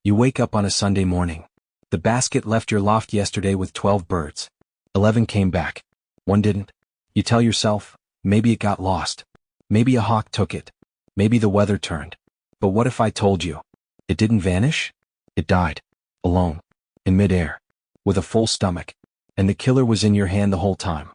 You wake up on a Sunday morning. The basket left your loft yesterday with 12 birds. 11 came back. 1 didn't. You tell yourself, maybe it got lost. Maybe a hawk took it. Maybe the weather turned. But what if I told you? It didn't vanish? It died. Alone. In midair. With a full stomach. And the killer was in your hand the whole time.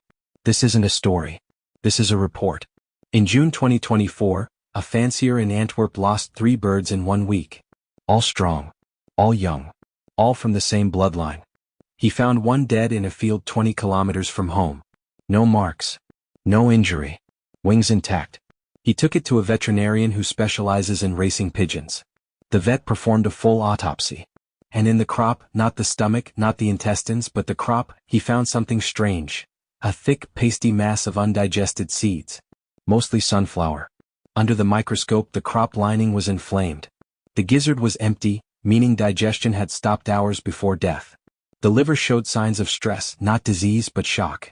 This isn't a story. This is a report. In June 2024, a fancier in Antwerp lost 3 birds in 1 week. All strong. All young. All from the same bloodline. He found one dead in a field 20 kilometers from home. No marks. No injury. Wings intact. He took it to a veterinarian who specializes in racing pigeons. The vet performed a full autopsy. And in the crop, not the stomach, not the intestines, but the crop, he found something strange. A thick, pasty mass of undigested seeds. Mostly sunflower. Under the microscope, the crop lining was inflamed. The gizzard was empty, meaning digestion had stopped hours before death. The liver showed signs of stress, not disease but shock.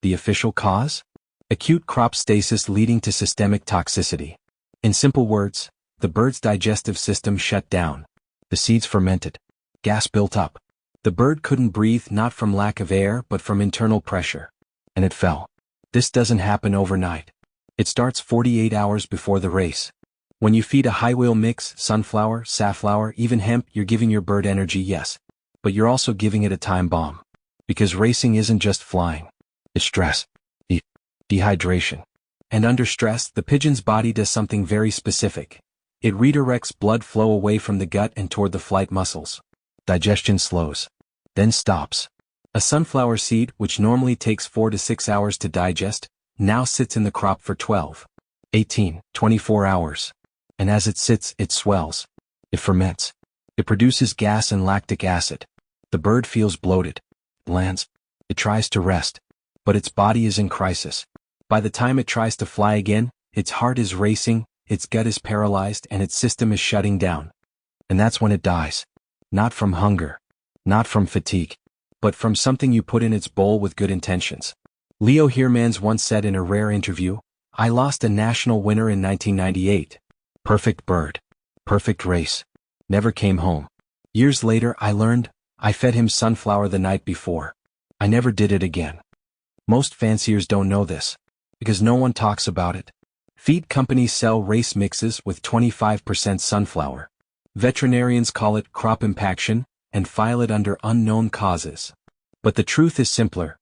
The official cause? Acute crop stasis leading to systemic toxicity. In simple words, the bird's digestive system shut down. The seeds fermented. Gas built up. The bird couldn't breathe, not from lack of air but from internal pressure. And it fell. This doesn't happen overnight. It starts 48 hours before the race. When you feed a high-wheel mix, sunflower, safflower, even hemp, you're giving your bird energy, yes. But you're also giving it a time bomb. Because racing isn't just flying. It's stress. Dehydration. And under stress, the pigeon's body does something very specific. It redirects blood flow away from the gut and toward the flight muscles. Digestion slows. Then stops. A sunflower seed, which normally takes 4 to 6 hours to digest, now sits in the crop for 12, 18, 24 hours. And as it sits, it swells. It ferments. It produces gas and lactic acid. The bird feels bloated. It lands. It tries to rest. But its body is in crisis. By the time it tries to fly again, its heart is racing, its gut is paralyzed, and its system is shutting down. And that's when it dies. Not from hunger. Not from fatigue. But from something you put in its bowl with good intentions. Leo Heremans once said in a rare interview, "I lost a national winner in 1998. Perfect bird. Perfect race. Never came home. Years later I learned, I fed him sunflower the night before. I never did it again." Most fanciers don't know this. Because no one talks about it. Feed companies sell race mixes with 25% sunflower. Veterinarians call it crop impaction and file it under unknown causes. But the truth is simpler.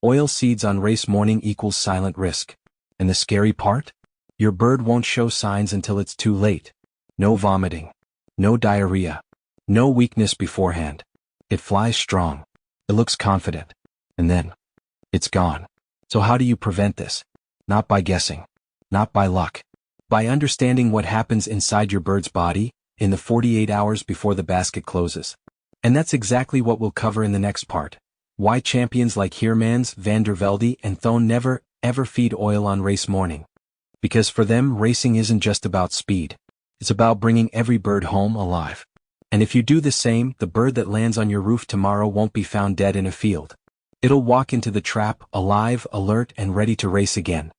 Oil seeds on race morning equals silent risk. And the scary part? Your bird won't show signs until it's too late. No vomiting. No diarrhea. No weakness beforehand. It flies strong. It looks confident. And then, it's gone. So how do you prevent this? Not by guessing. Not by luck. By understanding what happens inside your bird's body, in the 48 hours before the basket closes. And that's exactly what we'll cover in the next part. Why champions like Heremans, van der Velde, and Thone never, ever feed oil on race morning. Because for them, racing isn't just about speed. It's about bringing every bird home alive. And if you do the same, the bird that lands on your roof tomorrow won't be found dead in a field. It'll walk into the trap, alive, alert, and ready to race again.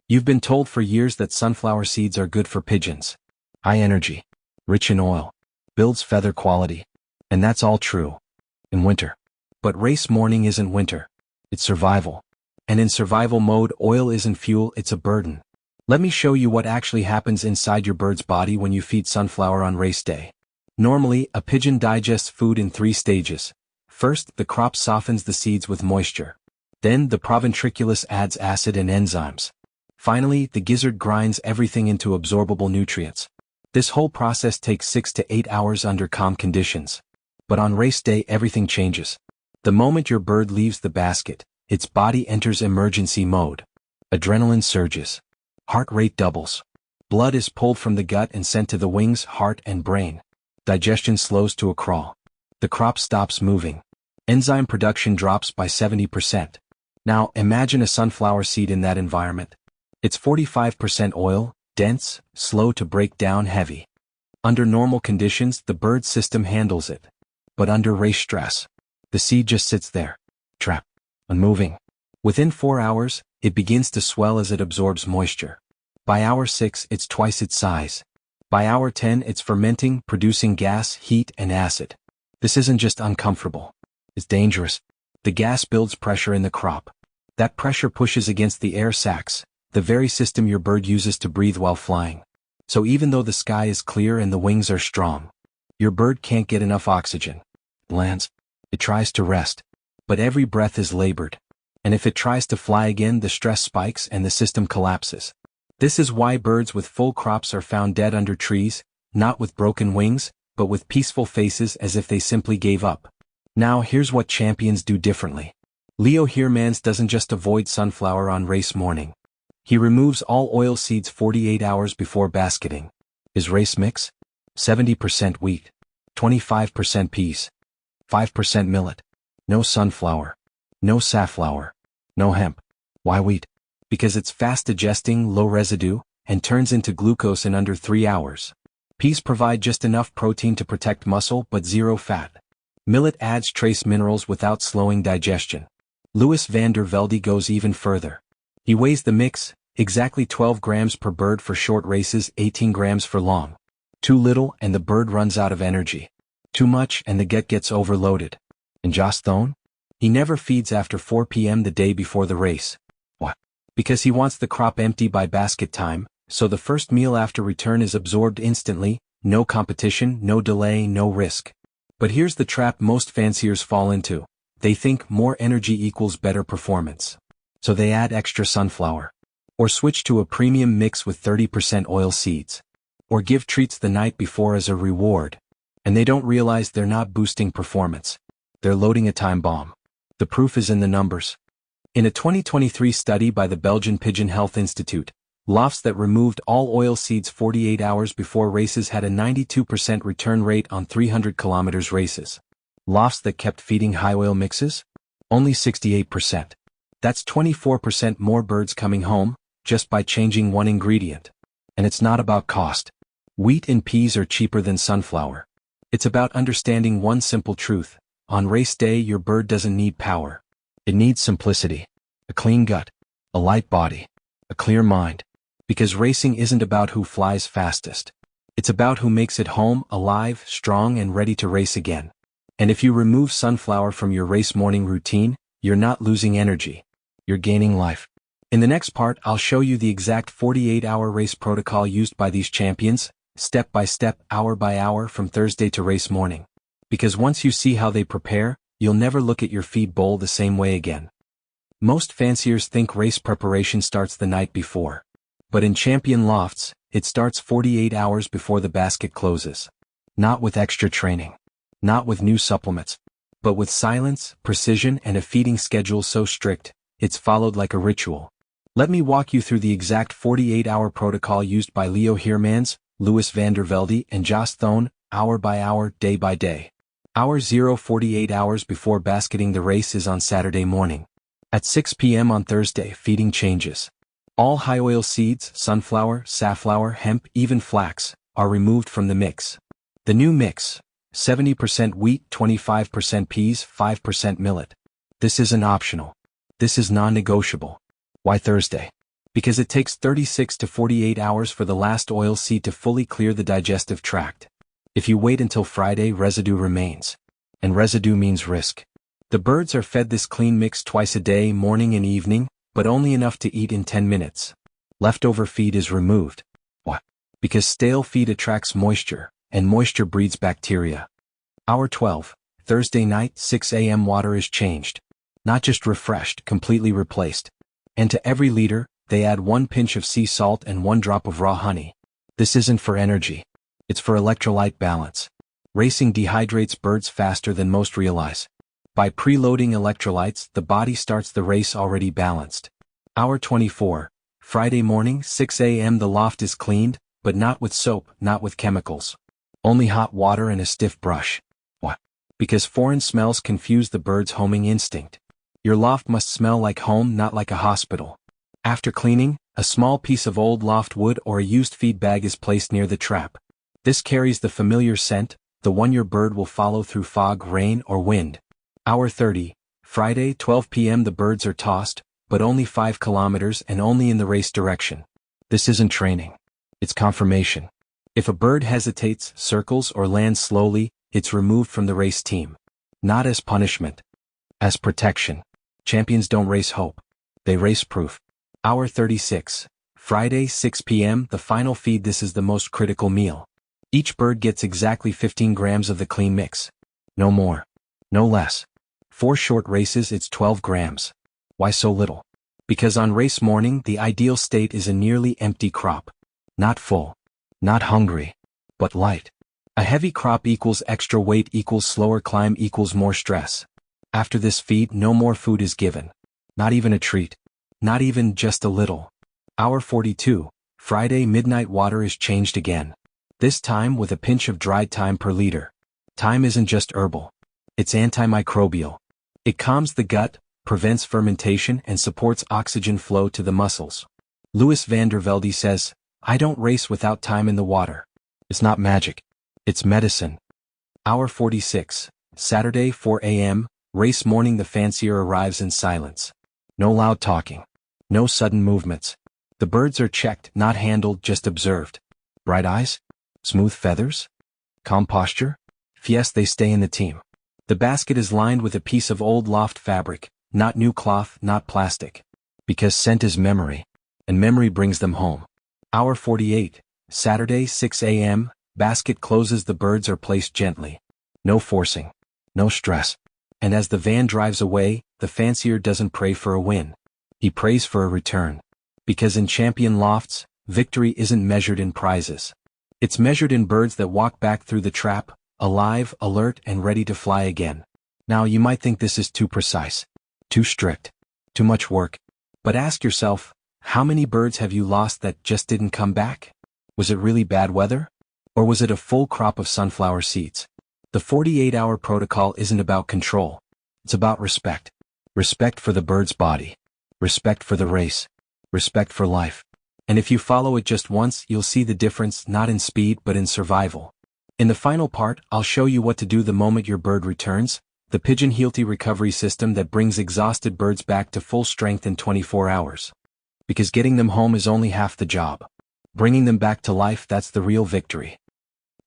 You've been told for years that sunflower seeds are good for pigeons. High energy. Rich in oil. Builds feather quality. And that's all true. In winter. But race morning isn't winter. It's survival. And in survival mode, oil isn't fuel, it's a burden. Let me show you what actually happens inside your bird's body when you feed sunflower on race day. Normally, a pigeon digests food in 3 stages. First, the crop softens the seeds with moisture. Then, the proventriculus adds acid and enzymes. Finally, the gizzard grinds everything into absorbable nutrients. This whole process takes 6 to 8 hours under calm conditions. But on race day, everything changes. The moment your bird leaves the basket, its body enters emergency mode. Adrenaline surges. Heart rate doubles. Blood is pulled from the gut and sent to the wings, heart, and brain. Digestion slows to a crawl. The crop stops moving. Enzyme production drops by 70%. Now, imagine a sunflower seed in that environment. It's 45% oil, dense, slow to break down, heavy. Under normal conditions, the bird's system handles it. But under race stress, the seed just sits there, trapped, unmoving. Within 4 hours, it begins to swell as it absorbs moisture. By hour 6, it's twice its size. By hour 10 it's fermenting, producing gas, heat, and acid. This isn't just uncomfortable. It's dangerous. The gas builds pressure in the crop. That pressure pushes against the air sacs, the very system your bird uses to breathe while flying. So even though the sky is clear and the wings are strong, your bird can't get enough oxygen. It lands. It tries to rest. But every breath is labored. And if it tries to fly again, the stress spikes and the system collapses. This is why birds with full crops are found dead under trees, not with broken wings, but with peaceful faces as if they simply gave up. Now here's what champions do differently. Leo Heremans doesn't just avoid sunflower on race morning. He removes all oil seeds 48 hours before basketing. His race mix? 70% wheat, 25% peas, 5% millet. No sunflower, no safflower, no hemp. Why wheat? Because it's fast digesting, low residue, and turns into glucose in under 3 hours. Peas provide just enough protein to protect muscle but zero fat. Millet adds trace minerals without slowing digestion. Louis van der Velde goes even further. He weighs the mix, exactly 12 grams per bird for short races, 18 grams for long. Too little and the bird runs out of energy. Too much and the gut gets overloaded. And Josh Thone? He never feeds after 4 p.m. the day before the race. Why? Because he wants the crop empty by basket time, so the first meal after return is absorbed instantly, no competition, no delay, no risk. But here's the trap most fanciers fall into. They think more energy equals better performance. So they add extra sunflower. Or switch to a premium mix with 30% oil seeds. Or give treats the night before as a reward. And they don't realize they're not boosting performance. They're loading a time bomb. The proof is in the numbers. In a 2023 study by the Belgian Pigeon Health Institute, lofts that removed all oil seeds 48 hours before races had a 92% return rate on 300 kilometers races. Lofts that kept feeding high oil mixes? Only 68%. That's 24% more birds coming home, just by changing one ingredient. And it's not about cost. Wheat and peas are cheaper than sunflower. It's about understanding one simple truth. On race day your bird doesn't need power. It needs simplicity. A clean gut. A light body. A clear mind. Because racing isn't about who flies fastest. It's about who makes it home, alive, strong and ready to race again. And if you remove sunflower from your race morning routine, you're not losing energy. You're gaining life. In the next part I'll show you the exact 48-hour race protocol used by these champions, step by step, hour by hour from Thursday to race morning. Because once you see how they prepare, you'll never look at your feed bowl the same way again. Most fanciers think race preparation starts the night before. But in champion lofts, it starts 48 hours before the basket closes. Not with extra training. Not with new supplements. But with silence, precision and a feeding schedule so strict, it's followed like a ritual. Let me walk you through the exact 48-hour protocol used by Leo Heremans, Louis van der Velde and Josh Thone, hour by hour, day by day. Hour 0 48 hours before basketing the race is on Saturday morning. At 6 p.m. on Thursday, feeding changes. All high oil seeds, sunflower, safflower, hemp, even flax, are removed from the mix. The new mix, 70% wheat, 25% peas, 5% millet. This isn't optional. This is non-negotiable. Why Thursday? Because it takes 36 to 48 hours for the last oil seed to fully clear the digestive tract. If you wait until Friday, residue remains. And residue means risk. The birds are fed this clean mix twice a day, morning and evening, but only enough to eat in 10 minutes. Leftover feed is removed. Why? Because stale feed attracts moisture, and moisture breeds bacteria. Hour 12, Thursday night, 6 a.m. water is changed. Not just refreshed, completely replaced. And to every liter, they add 1 pinch of sea salt and 1 drop of raw honey. This isn't for energy. It's for electrolyte balance. Racing dehydrates birds faster than most realize. By preloading electrolytes, the body starts the race already balanced. Hour 24, Friday morning, 6 a.m. The loft is cleaned, but not with soap, not with chemicals. Only hot water and a stiff brush. Why? Because foreign smells confuse the bird's homing instinct. Your loft must smell like home, not like a hospital. After cleaning, a small piece of old loft wood or a used feed bag is placed near the trap. This carries the familiar scent, the one your bird will follow through fog, rain, or wind. Hour 30, Friday, 12 p.m. The birds are tossed, but only 5 kilometers and only in the race direction. This isn't training. It's confirmation. If a bird hesitates, circles, or lands slowly, it's removed from the race team. Not as punishment. As protection. Champions don't race hope. They race proof. Hour 36. Friday, 6 p.m. The final feed. This is the most critical meal. Each bird gets exactly 15 grams of the clean mix. No more. No less. 4 short races, it's 12 grams. Why so little? Because on race morning, the ideal state is a nearly empty crop. Not full. Not hungry. But light. A heavy crop equals extra weight equals slower climb equals more stress. After this feed, no more food is given. Not even a treat. Not even just a little. Hour 42. Friday midnight. Water is changed again. This time with a pinch of dried thyme per liter. Thyme isn't just herbal. It's antimicrobial. It calms the gut, prevents fermentation, and supports oxygen flow to the muscles. Louis van der Velde says, "I don't race without thyme in the water. It's not magic. It's medicine." Hour 46. Saturday, 4 a.m. Race morning. The fancier arrives in silence. No loud talking. No sudden movements. The birds are checked, not handled, just observed. Bright eyes? Smooth feathers? Calm posture? Yes, they stay in the team. The basket is lined with a piece of old loft fabric, not new cloth, not plastic. Because scent is memory. And memory brings them home. Hour 48. Saturday, 6 a.m. Basket closes. The birds are placed gently. No forcing. No stress. And as the van drives away, the fancier doesn't pray for a win. He prays for a return. Because in champion lofts, victory isn't measured in prizes. It's measured in birds that walk back through the trap, alive, alert, and ready to fly again. Now you might think this is too precise. Too strict. Too much work. But ask yourself, how many birds have you lost that just didn't come back? Was it really bad weather? Or was it a full crop of sunflower seeds? The 48-hour protocol isn't about control. It's about respect. Respect for the bird's body. Respect for the race. Respect for life. And if you follow it just once, you'll see the difference not in speed but in survival. In the final part, I'll show you what to do the moment your bird returns, the PigeonHealty Recovery System that brings exhausted birds back to full strength in 24 hours. Because getting them home is only half the job. Bringing them back to life, that's the real victory.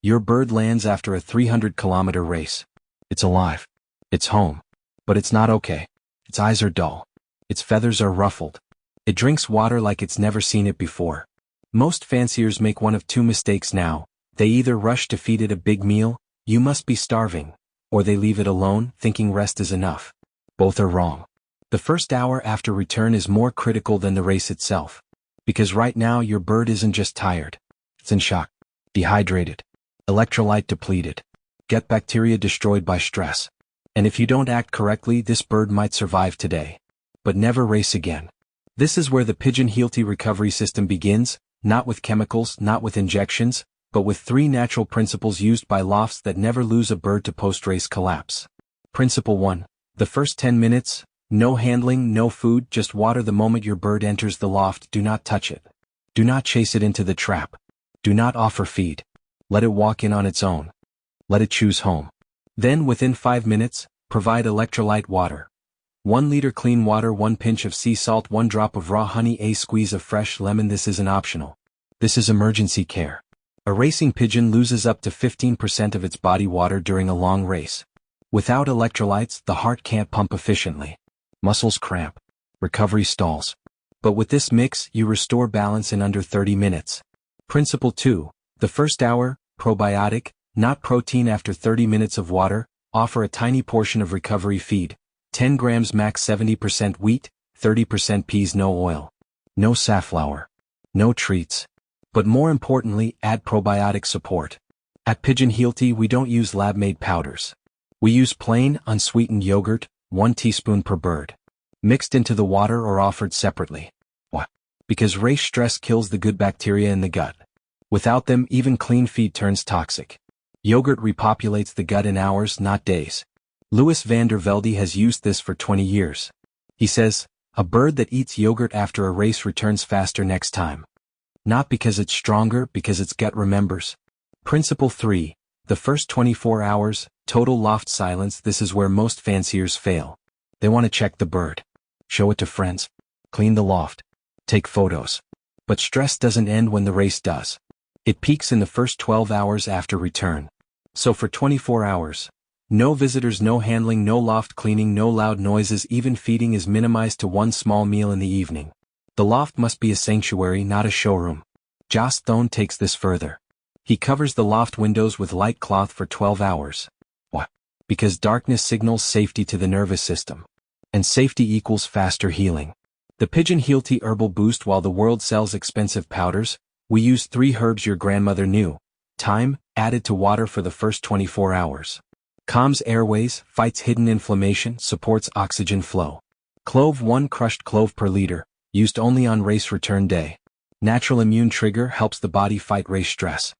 Your bird lands after a 300-kilometer race. It's alive. It's home. But it's not okay. Its eyes are dull. Its feathers are ruffled. It drinks water like it's never seen it before. Most fanciers make one of two mistakes now. They either rush to feed it a big meal, "You must be starving," or they leave it alone, thinking rest is enough. Both are wrong. The first hour after return is more critical than the race itself. Because right now your bird isn't just tired. It's in shock. Dehydrated. Electrolyte depleted. Gut bacteria destroyed by stress. And if you don't act correctly, this bird might survive today. But never race again. This is where the PigeonHealty Recovery System begins, not with chemicals, not with injections, but with 3 natural principles used by lofts that never lose a bird to post-race collapse. Principle 1. The first 10 minutes, no handling, no food, just water. The moment your bird enters the loft, do not touch it. Do not chase it into the trap. Do not offer feed. Let it walk in on its own. Let it choose home. Then within 5 minutes, provide electrolyte water. 1 liter clean water, 1 pinch of sea salt, 1 drop of raw honey, a squeeze of fresh lemon. This isn't optional. This is emergency care. A racing pigeon loses up to 15% of its body water during a long race. Without electrolytes, the heart can't pump efficiently. Muscles cramp. Recovery stalls. But with this mix, you restore balance in under 30 minutes. Principle 2. The first hour, probiotic, not protein. After 30 minutes of water, offer a tiny portion of recovery feed. 10 grams max, 70% wheat, 30% peas, no oil. No safflower. No treats. But more importantly, add probiotic support. At PigeonHealty, we don't use lab-made powders. We use plain, unsweetened yogurt, 1 teaspoon per bird. Mixed into the water or offered separately. Why? Because race stress kills the good bacteria in the gut. Without them, even clean feed turns toxic. Yogurt repopulates the gut in hours, not days. Louis van der Velde has used this for 20 years. He says, a bird that eats yogurt after a race returns faster next time. Not because it's stronger, because its gut remembers. Principle 3. The first 24 hours, total loft silence. This is where most fanciers fail. They want to check the bird. Show it to friends. Clean the loft. Take photos. But stress doesn't end when the race does. It peaks in the first 12 hours after return. So for 24 hours, no visitors, no handling, no loft cleaning, no loud noises, even feeding is minimized to one small meal in the evening. The loft must be a sanctuary, not a showroom. Joss Stone takes this further. He covers the loft windows with light cloth for 12 hours. Why? Because darkness signals safety to the nervous system. And safety equals faster healing. The PigeonHealty Herbal Boost. While the world sells expensive powders, we use 3 herbs your grandmother knew. Thyme, added to water for the first 24 hours. Calms airways, fights hidden inflammation, supports oxygen flow. Clove, 1 crushed clove per liter, used only on race return day. Natural immune trigger, helps the body fight race stress.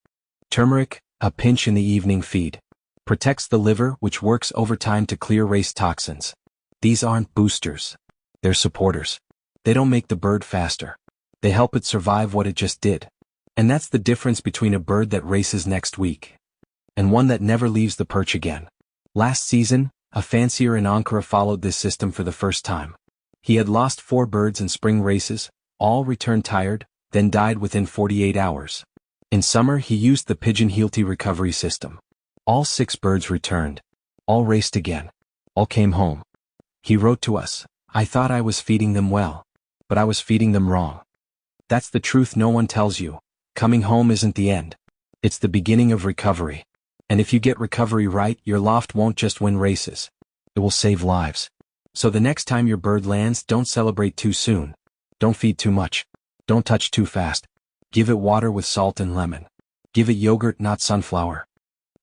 Turmeric, a pinch in the evening feed. Protects the liver, which works overtime to clear race toxins. These aren't boosters. They're supporters. They don't make the bird faster. They help it survive what it just did. And that's the difference between a bird that races next week and one that never leaves the perch again. Last season, a fancier in Ankara followed this system for the first time. He had lost 4 birds in spring races, all returned tired, then died within 48 hours. In summer, he used the PigeonHealty Recovery System. All 6 birds returned. All raced again. All came home. He wrote to us, "I thought I was feeding them well, but I was feeding them wrong." That's the truth no one tells you. Coming home isn't the end. It's the beginning of recovery. And if you get recovery right, your loft won't just win races. It will save lives. So the next time your bird lands, don't celebrate too soon. Don't feed too much. Don't touch too fast. Give it water with salt and lemon. Give it yogurt, not sunflower.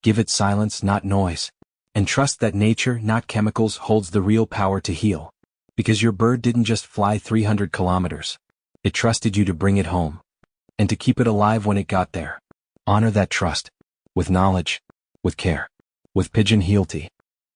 Give it silence, not noise. And trust that nature, not chemicals, holds the real power to heal. Because your bird didn't just fly 300 kilometers. It trusted you to bring it home. And to keep it alive when it got there. Honor that trust. With knowledge. With care. With PigeonHealty.